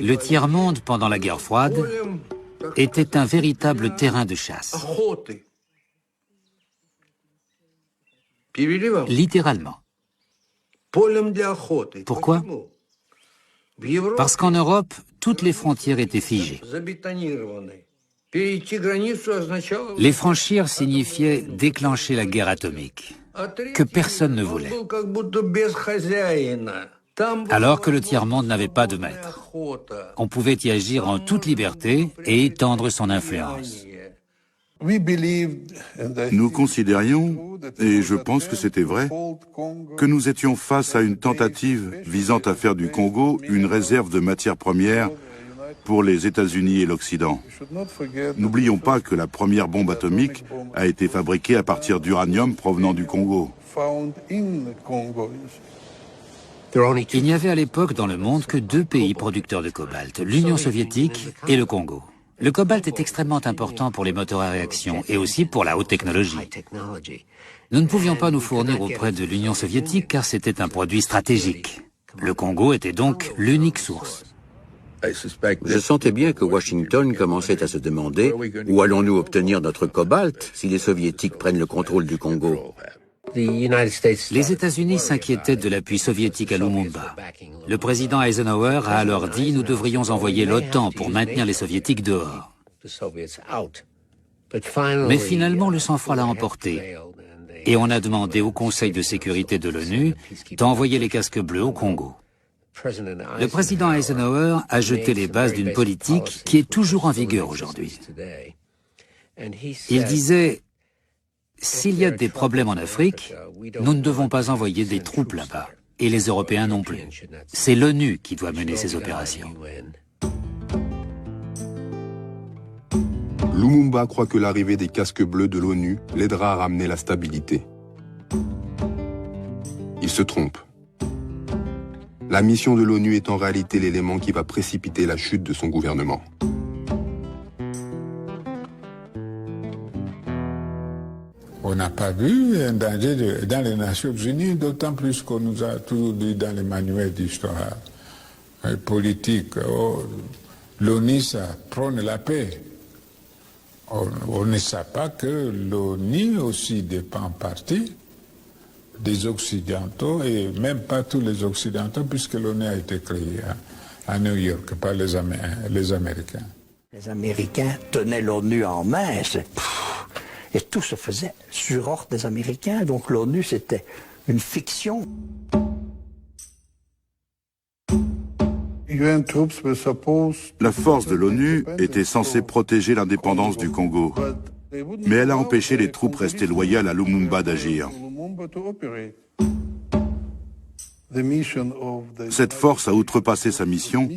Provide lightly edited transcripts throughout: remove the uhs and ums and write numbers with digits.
Le tiers-monde, pendant la guerre froide, était un véritable terrain de chasse. Littéralement. Pourquoi? Parce qu'en Europe, toutes les frontières étaient figées. Les franchir signifiait déclencher la guerre atomique, que personne ne voulait. Alors que le tiers-monde n'avait pas de maître. On pouvait y agir en toute liberté et étendre son influence. Nous considérions, et je pense que c'était vrai, que nous étions face à une tentative visant à faire du Congo une réserve de matières premières pour les États-Unis et l'Occident. N'oublions pas que la première bombe atomique a été fabriquée à partir d'uranium provenant du Congo. Il n'y avait à l'époque dans le monde que 2 pays producteurs de cobalt, l'Union soviétique et le Congo. Le cobalt est extrêmement important pour les moteurs à réaction et aussi pour la haute technologie. Nous ne pouvions pas nous fournir auprès de l'Union soviétique car c'était un produit stratégique. Le Congo était donc l'unique source. Je sentais bien que Washington commençait à se demander où allons-nous obtenir notre cobalt si les Soviétiques prennent le contrôle du Congo. Les États-Unis s'inquiétaient de l'appui soviétique à Lumumba. Le président Eisenhower a alors dit « Nous devrions envoyer l'OTAN pour maintenir les soviétiques dehors ». Mais finalement, le sang-froid l'a emporté. Et on a demandé au Conseil de sécurité de l'ONU d'envoyer les casques bleus au Congo. Le président Eisenhower a jeté les bases d'une politique qui est toujours en vigueur aujourd'hui. Il disait « S'il y a des problèmes en Afrique, nous ne devons pas envoyer des troupes là-bas, et les Européens non plus. C'est l'ONU qui doit mener ces opérations. » Lumumba croit que l'arrivée des casques bleus de l'ONU l'aidera à ramener la stabilité. Il se trompe. La mission de l'ONU est en réalité l'élément qui va précipiter la chute de son gouvernement. On n'a pas vu un danger dans les Nations Unies, d'autant plus qu'on nous a toujours dit dans les manuels d'histoire politique, l'ONU, ça prône la paix. On ne sait pas que l'ONU aussi dépend en partie des Occidentaux, et même pas tous les Occidentaux, puisque l'ONU a été créée à New York par les Américains. Les Américains tenaient l'ONU en main, et tout se faisait sur ordre des Américains, donc l'ONU c'était une fiction. La force de l'ONU était censée protéger l'indépendance du Congo, mais elle a empêché les troupes restées loyales à Lumumba d'agir. Cette force a outrepassé sa mission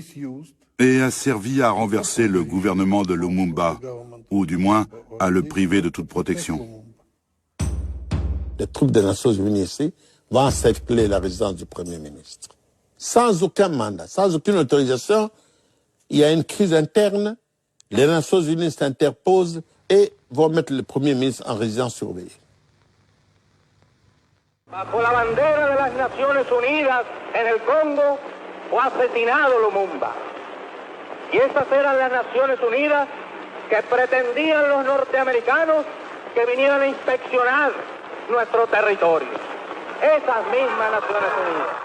et a servi à renverser le gouvernement de Lumumba, ou du moins à le priver de toute protection. Les troupes des Nations Unies ici vont encercler la résidence du Premier ministre. Sans aucun mandat, sans aucune autorisation, il y a une crise interne, les Nations Unies s'interposent et vont mettre le Premier ministre en résidence surveillée. Bajo la bandera de las Naciones Unidas en el Congo fue asesinado Lumumba. Y esas eran las Naciones Unidas que pretendían los norteamericanos que vinieran a inspeccionar nuestro territorio. Esas mismas Naciones Unidas.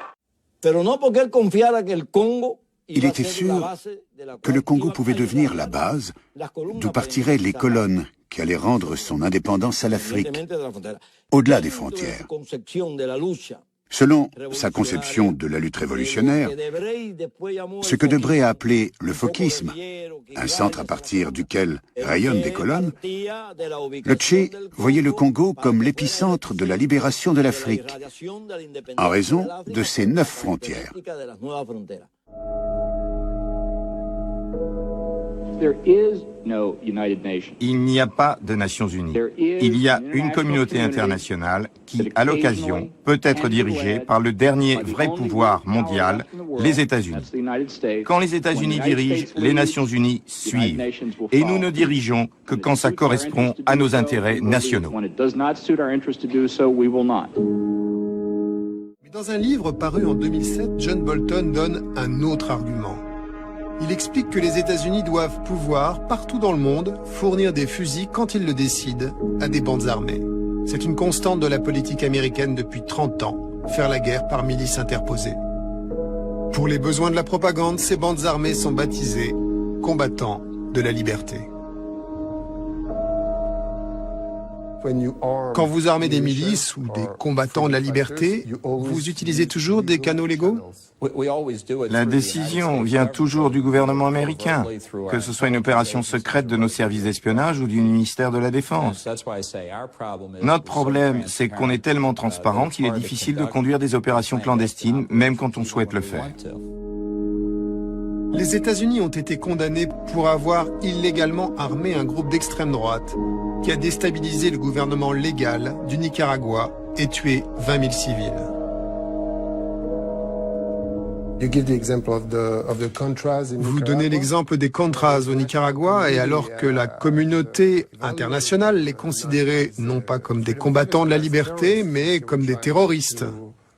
Pero no porque él confiara que el Congo Il était sûr que le Congo pouvait devenir la base d'où partiraient les colonnes qui allaient rendre son indépendance à l'Afrique, au-delà des frontières. Selon sa conception de la lutte révolutionnaire, ce que Debré a appelé le fokisme, un centre à partir duquel rayonnent des colonnes, le Tché voyait le Congo comme l'épicentre de la libération de l'Afrique, en raison de ses 9 frontières. Il n'y a pas de Nations Unies. Il y a une communauté internationale qui, à l'occasion, peut être dirigée par le dernier vrai pouvoir mondial, les États-Unis. Quand les États-Unis dirigent, les Nations Unies suivent. Et nous ne dirigeons que quand ça correspond à nos intérêts nationaux. Dans un livre paru en 2007, John Bolton donne un autre argument. Il explique que les États-Unis doivent pouvoir, partout dans le monde, fournir des fusils quand ils le décident à des bandes armées. C'est une constante de la politique américaine depuis 30 ans, faire la guerre par milices interposées. Pour les besoins de la propagande, ces bandes armées sont baptisées combattants de la liberté. Quand vous armez des milices ou des combattants de la liberté, vous utilisez toujours des canaux légaux? La décision vient toujours du gouvernement américain, que ce soit une opération secrète de nos services d'espionnage ou du ministère de la Défense. Notre problème, c'est qu'on est tellement transparent qu'il est difficile de conduire des opérations clandestines, même quand on souhaite le faire. Les États-Unis ont été condamnés pour avoir illégalement armé un groupe d'extrême droite qui a déstabilisé le gouvernement légal du Nicaragua et tué 20 000 civils. Vous donnez l'exemple des Contras au Nicaragua, et alors que la communauté internationale les considérait non pas comme des combattants de la liberté, mais comme des terroristes.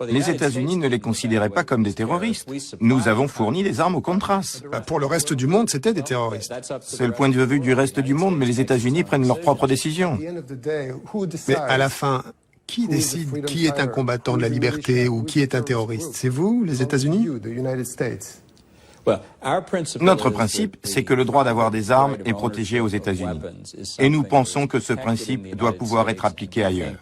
Les États-Unis ne les considéraient pas comme des terroristes. Nous avons fourni des armes aux Contras. Pour le reste du monde, c'était des terroristes. C'est le point de vue du reste du monde, mais les États-Unis prennent leurs propres décisions. Mais à la fin, qui décide qui est un combattant de la liberté ou qui est un terroriste? C'est vous, les États-Unis? Notre principe, c'est que le droit d'avoir des armes est protégé aux États-Unis. Et nous pensons que ce principe doit pouvoir être appliqué ailleurs.